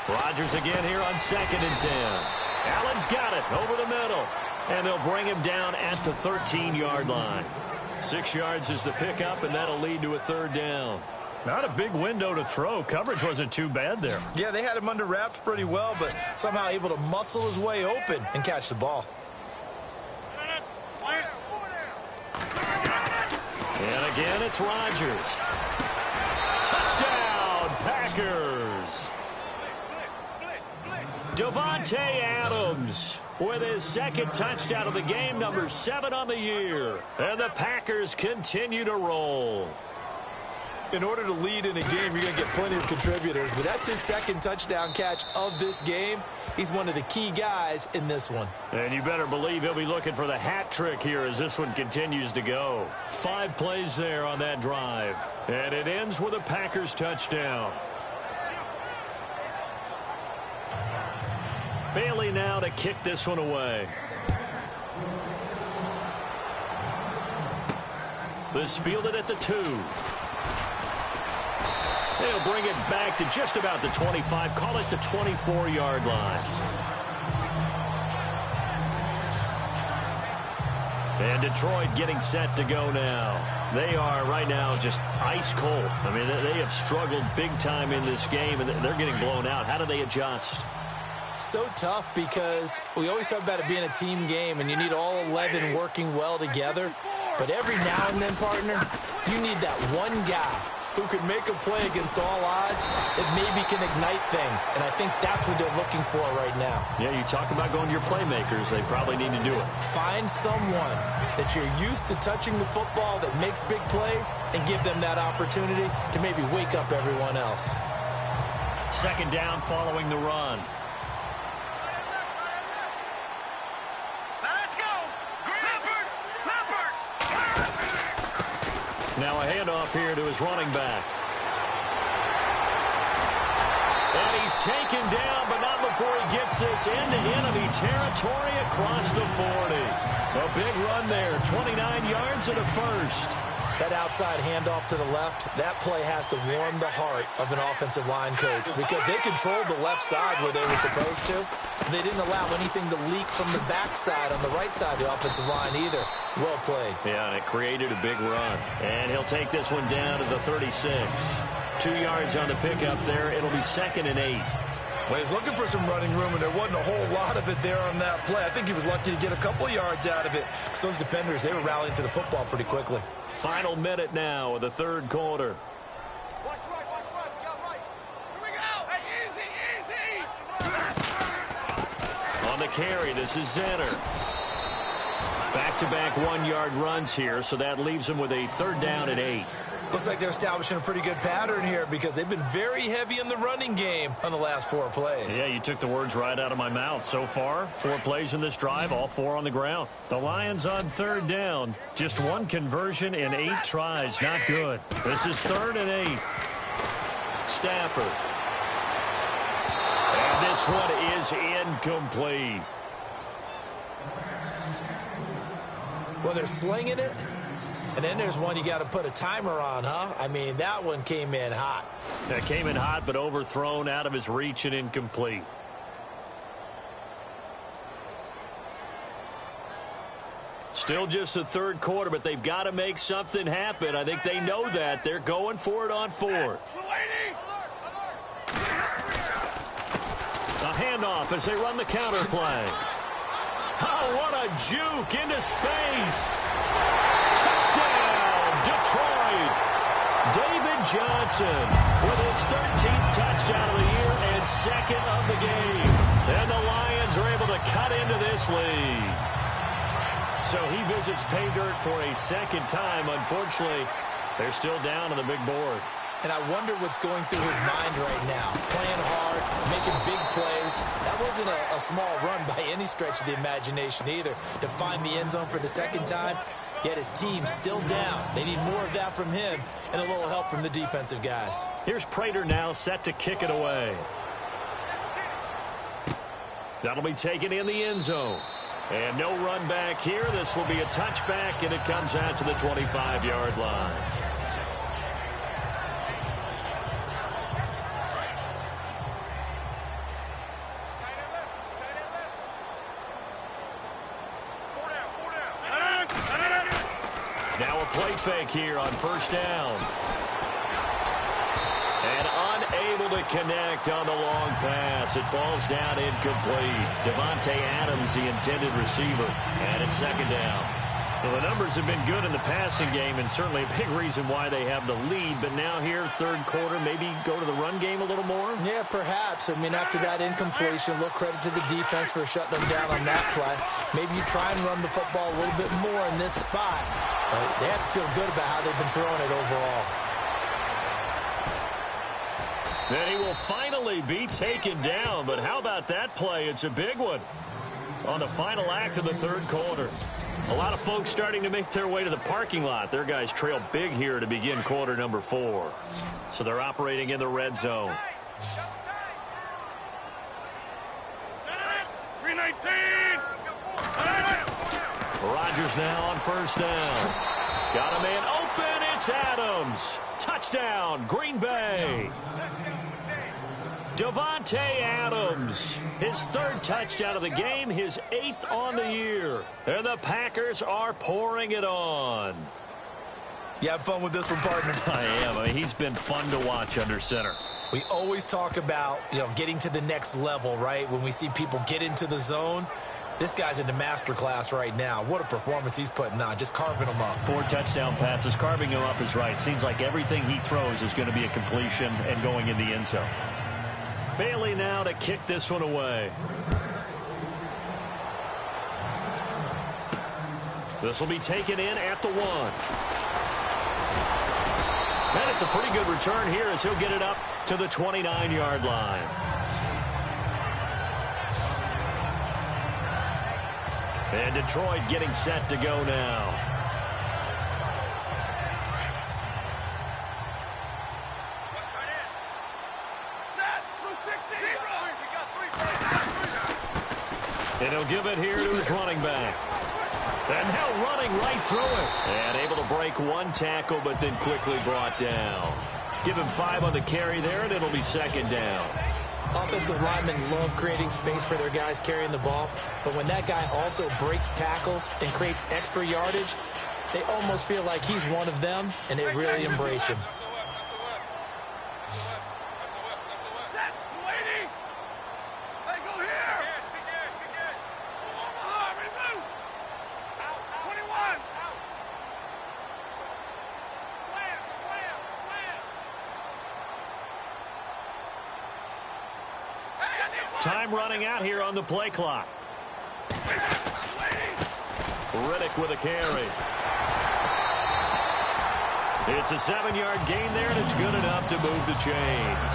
Rodgers again here on 2nd and 10. Allen's got it over the middle. And they'll bring him down at the 13-yard line. 6 yards is the pickup, and that'll lead to a third down. Not a big window to throw. Coverage wasn't too bad there. Yeah, they had him under wraps pretty well, but somehow able to muscle his way open and catch the ball. And again, it's Rodgers. Touchdown, Packers. Davante Adams with his second touchdown of the game, number 7 on the year. And the Packers continue to roll. In order to lead in a game, you're going to get plenty of contributors, but that's his second touchdown catch of this game. He's one of the key guys in this one. And you better believe he'll be looking for the hat trick here as this one continues to go. 5 plays there on that drive. And it ends with a Packers touchdown. Bailey now to kick this one away. This fielded at the 2. They'll bring it back to just about the 25. Call it the 24-yard line. And Detroit getting set to go now. They are right now just ice cold. I mean, they have struggled big time in this game, and they're getting blown out. How do they adjust? So tough because we always talk about it being a team game, and you need all 11 working well together. But every now and then, partner, you need that one guy who could make a play against all odds that maybe can ignite things. And I think that's what they're looking for right now. Yeah, you talk about going to your playmakers. They probably need to do it. Find someone that you're used to touching the football that makes big plays and give them that opportunity to maybe wake up everyone else. Second down following the run. Now a handoff here to his running back. And he's taken down, but not before he gets this into enemy territory across the 40. A big run there, 29 yards and a first. That outside handoff to the left, that play has to warm the heart of an offensive line coach because they controlled the left side where they were supposed to. They didn't allow anything to leak from the backside on the right side of the offensive line either. Well played. Yeah, and it created a big run. And he'll take this one down to the 36. 2 yards on the pickup there. It'll be 2nd and 8. Well, he's looking for some running room, and there wasn't a whole lot of it there on that play. I think he was lucky to get a couple of yards out of it. Because those defenders, they were rallying to the football pretty quickly. Final minute now of the third quarter. Watch right. We got right. Here we go. Hey, easy. On the carry, this is Zenner. Back-to-back 1-yard runs here, so that leaves them with a 3rd down and 8. Looks like they're establishing a pretty good pattern here because they've been very heavy in the running game on the last 4 plays. Yeah, you took the words right out of my mouth. So far, 4 plays in this drive, all 4 on the ground. The Lions on 3rd down. Just 1 conversion in 8 tries. Not good. This is 3rd and 8. Stafford. And this one is incomplete. Well, they're slinging it. And then there's one you got to put a timer on, huh? I mean, that one came in hot. That came in hot, but overthrown, out of his reach, and incomplete. Still just the third quarter, but they've got to make something happen. I think they know that. They're going for it on 4th. A handoff as they run the counter play. Oh, what a juke into space. Touchdown, Detroit. David Johnson with his 13th touchdown of the year and 2nd of the game. And the Lions are able to cut into this lead. So he visits pay dirt for a 2nd time. Unfortunately, they're still down on the big board. And I wonder what's going through his mind right now. Playing hard, making big plays. That wasn't a small run by any stretch of the imagination either. To find the end zone for the 2nd time, yet his team's still down. They need more of that from him and a little help from the defensive guys. Here's Prater now set to kick it away. That'll be taken in the end zone. And no run back here. This will be a touchback, and it comes out to the 25-yard line. Now a play fake here on 1st down. And unable to connect on the long pass. It falls down incomplete. Davante Adams, the intended receiver. And it's 2nd down. Well, the numbers have been good in the passing game, and certainly a big reason why they have the lead. But now here, third quarter, maybe go to the run game a little more? Yeah, perhaps. I mean, after that incompletion, a little credit to the defense for shutting them down on that play. Maybe you try and run the football a little bit more in this spot. But they have to feel good about how they've been throwing it overall. Then he will finally be taken down. But how about that play? It's a big one on the final act of the third quarter. A lot of folks starting to make their way to the parking lot. Their guys trail big here to begin quarter number 4. So they're operating in the red zone. 319. Rodgers now on first down. Got a man open. It's Adams. Touchdown, Green Bay. Davante Adams, his third touchdown of the game, his 8th on the year. And the Packers are pouring it on. You have fun with this one, partner? I am. I mean, he's been fun to watch under center. We always talk about, getting to the next level, right? When we see people get into the zone, this guy's in the master class right now. What a performance he's putting on, just carving them up. 4 touchdown passes. Carving him up is right. Seems like everything he throws is going to be a completion and going in the end zone. Bailey now to kick this one away. This will be taken in at the 1. And it's a pretty good return here as he'll get it up to the 29-yard line. And Detroit getting set to go now. And he'll give it here to his running back. And now running right through it. And able to break 1 tackle, but then quickly brought down. Give him 5 on the carry there, and it'll be second down. Offensive linemen love creating space for their guys carrying the ball. But when that guy also breaks tackles and creates extra yardage, they almost feel like he's one of them, and they really embrace him. Time running out here on the play clock. Riddick with a carry. It's a 7-yard gain there, and it's good enough to move the chains.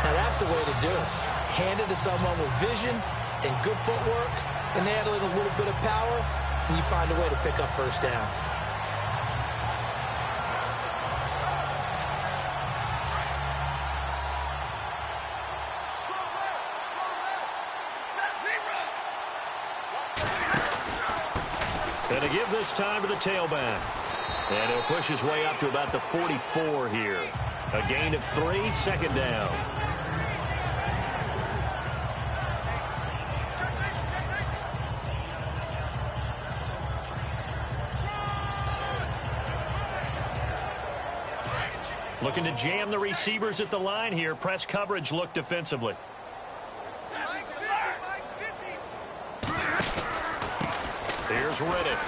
Now that's the way to do it. Hand it to someone with vision and good footwork, and add in a little bit of power, and you find a way to pick up first downs. And to give this time to the tailback. And he'll push his way up to about the 44 here. A gain of 3, second down. Looking to jam the receivers at the line here. Press coverage look defensively. Here's Riddick.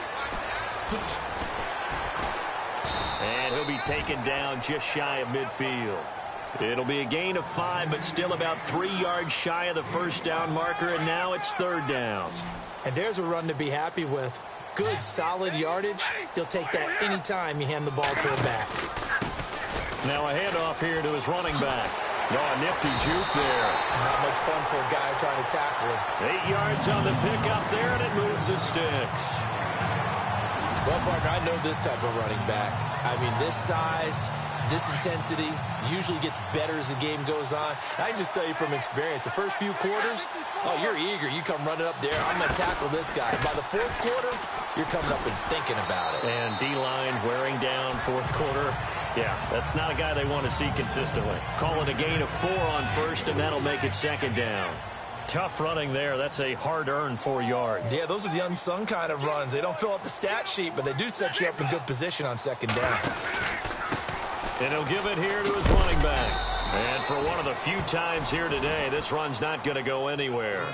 And he'll be taken down just shy of midfield. It'll be a gain of 5, but still about 3 yards shy of the first down marker, and now it's third down. And there's a run to be happy with. Good, solid yardage. He'll take that anytime you hand the ball to him back. Now a handoff here to his running back. Oh, a nifty juke there. Not much fun for a guy trying to tackle him. 8 yards on the pickup there, and it moves the sticks. Well, partner, I know this type of running back. I mean, this size, this intensity usually gets better as the game goes on. I can just tell you from experience, the first few quarters, oh, you're eager. You come running up there. I'm going to tackle this guy. By the fourth quarter, you're coming up and thinking about it. And D-line wearing down fourth quarter. Yeah, that's not a guy they want to see consistently. Call it a gain of 4 on first, and that'll make it second down. Tough running there. That's a hard-earned 4 yards. Yeah, those are the unsung kind of runs. They don't fill up the stat sheet, but they do set you up in good position on second down. And he'll give it here to his running back. And for one of the few times here today, this run's not going to go anywhere.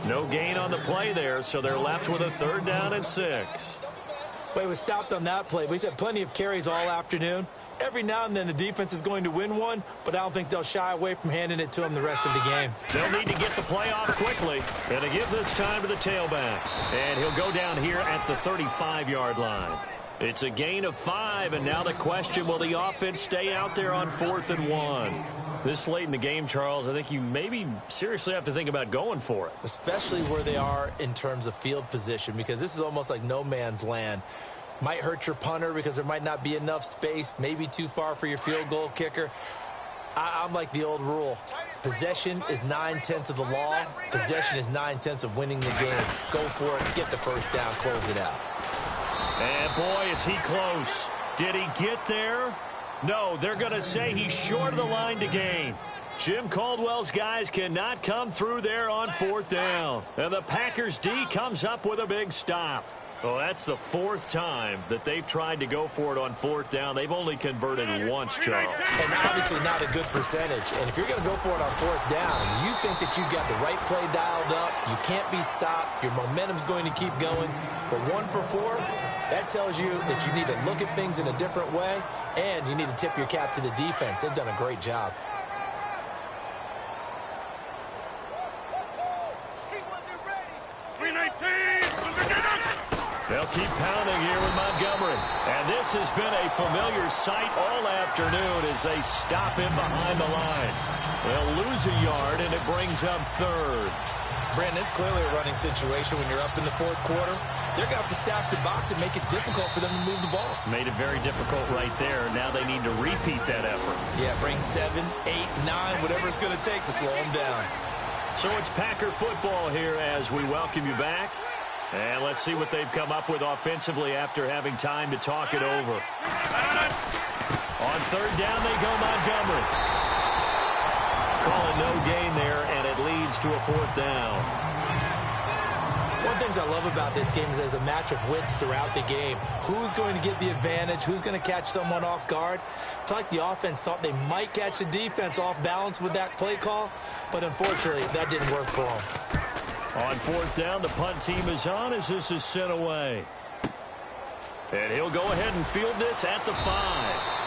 No gain on the play there, so they're left with a 3rd down and 6. Well, he was stopped on that play, but he's had plenty of carries all afternoon. Every now and then the defense is going to win one, but I don't think they'll shy away from handing it to him the rest of the game. They'll need to get the play off quickly, and to give this time to the tailback. And he'll go down here at the 35-yard line. It's a gain of 5, and now the question, will the offense stay out there on 4th and 1? This late in the game, Charles, I think you maybe seriously have to think about going for it. Especially where they are in terms of field position, because this is almost like no man's land. Might hurt your punter because there might not be enough space, maybe too far for your field goal kicker. I'm like the old rule. Possession is 9/10 of the law. Possession is 9/10 of winning the game. Go for it, get the first down, close it out. And boy, is he close. Did he get there? No, they're going to say he's short of the line to gain. Jim Caldwell's guys cannot come through there on 4th down. And the Packers D comes up with a big stop. Well, that's the 4th time that they've tried to go for it on 4th down. They've only converted once, Charles. And obviously not a good percentage. And if you're going to go for it on 4th down, you think that you've got the right play dialed up, you can't be stopped, your momentum's going to keep going. But 1 for 4, that tells you that you need to look at things in a different way, and you need to tip your cap to the defense. They've done a great job. They'll keep pounding here with Montgomery. And this has been a familiar sight all afternoon as they stop him behind the line. They'll lose a yard, and it brings up 3rd. Brandon, it's clearly a running situation when you're up in the 4th quarter. They're going to have to stack the box and make it difficult for them to move the ball. Made it very difficult right there. Now they need to repeat that effort. Yeah, bring 7, 8, 9, whatever it's going to take to slow them down. So it's Packer football here as we welcome you back. And let's see what they've come up with offensively after having time to talk it over. On 3rd down, they go Montgomery. Calling no gain there, and it leads to a 4th down. One of the things I love about this game is there's a match of wits throughout the game. Who's going to get the advantage? Who's going to catch someone off guard? I feel like the offense thought they might catch the defense off balance with that play call, but unfortunately, that didn't work for them. On 4th down, the punt team is on as this is sent away. And he'll go ahead and field this at the 5.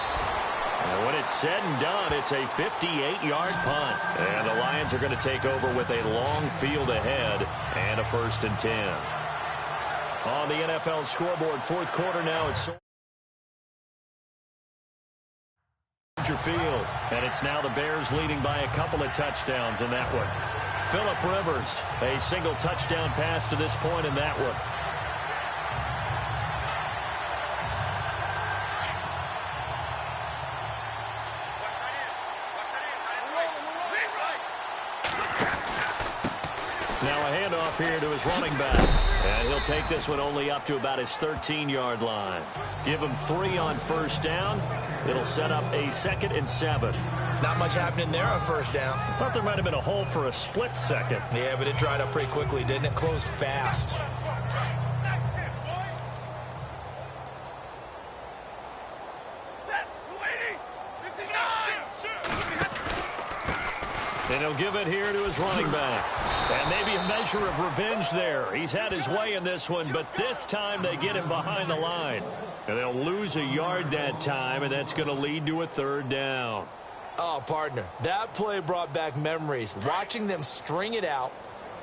And when it's said and done, it's a 58-yard punt. And the Lions are going to take over with a long field ahead and a 1st and 10. On the NFL scoreboard, 4th quarter now, it's Soldier Field. And it's now the Bears leading by a couple of touchdowns in that one. Phillip Rivers, a single touchdown pass to this point in that one. Now a handoff here to his running back. And he'll take this one only up to about his 13-yard line. Give him 3 on 1st down. It'll set up a 2nd and 7. Not much happening there on 1st down. I thought there might have been a hole for a split second. Yeah, but it dried up pretty quickly, didn't it? Closed fast. And he'll give it here to his running back. And maybe a measure of revenge there. He's had his way in this one, but this time they get him behind the line. And they'll lose a yard that time, and that's going to lead to a 3rd down. Oh, partner, that play brought back memories. Watching them string it out,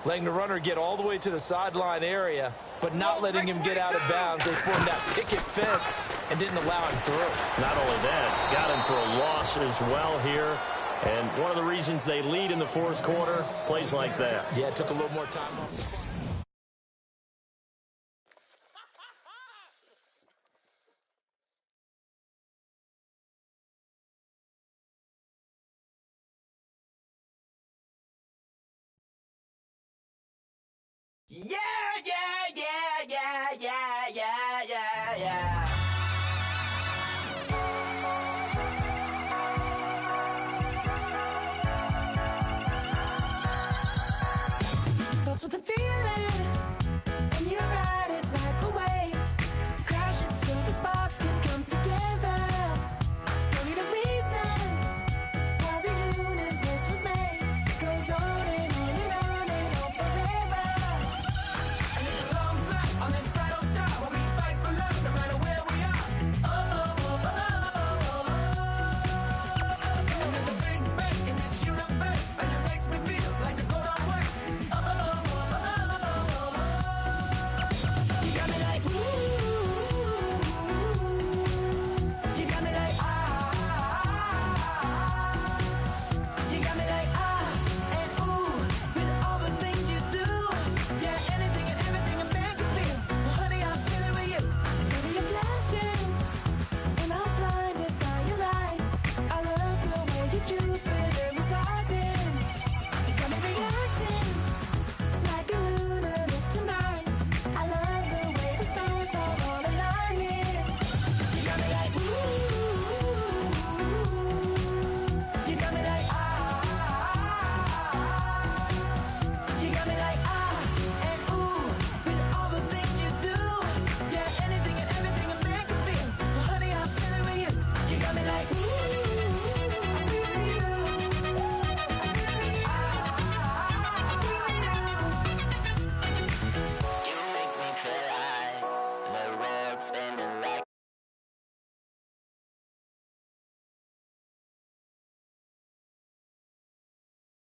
letting the runner get all the way to the sideline area, but not letting him get out of bounds. They formed that picket fence and didn't allow him through. Not only that, got him for a loss as well here. And one of the reasons they lead in the 4th quarter, plays like that. Yeah, it took a little more time off the clock. Yeah, yeah, yeah, yeah, yeah, yeah, yeah, yeah.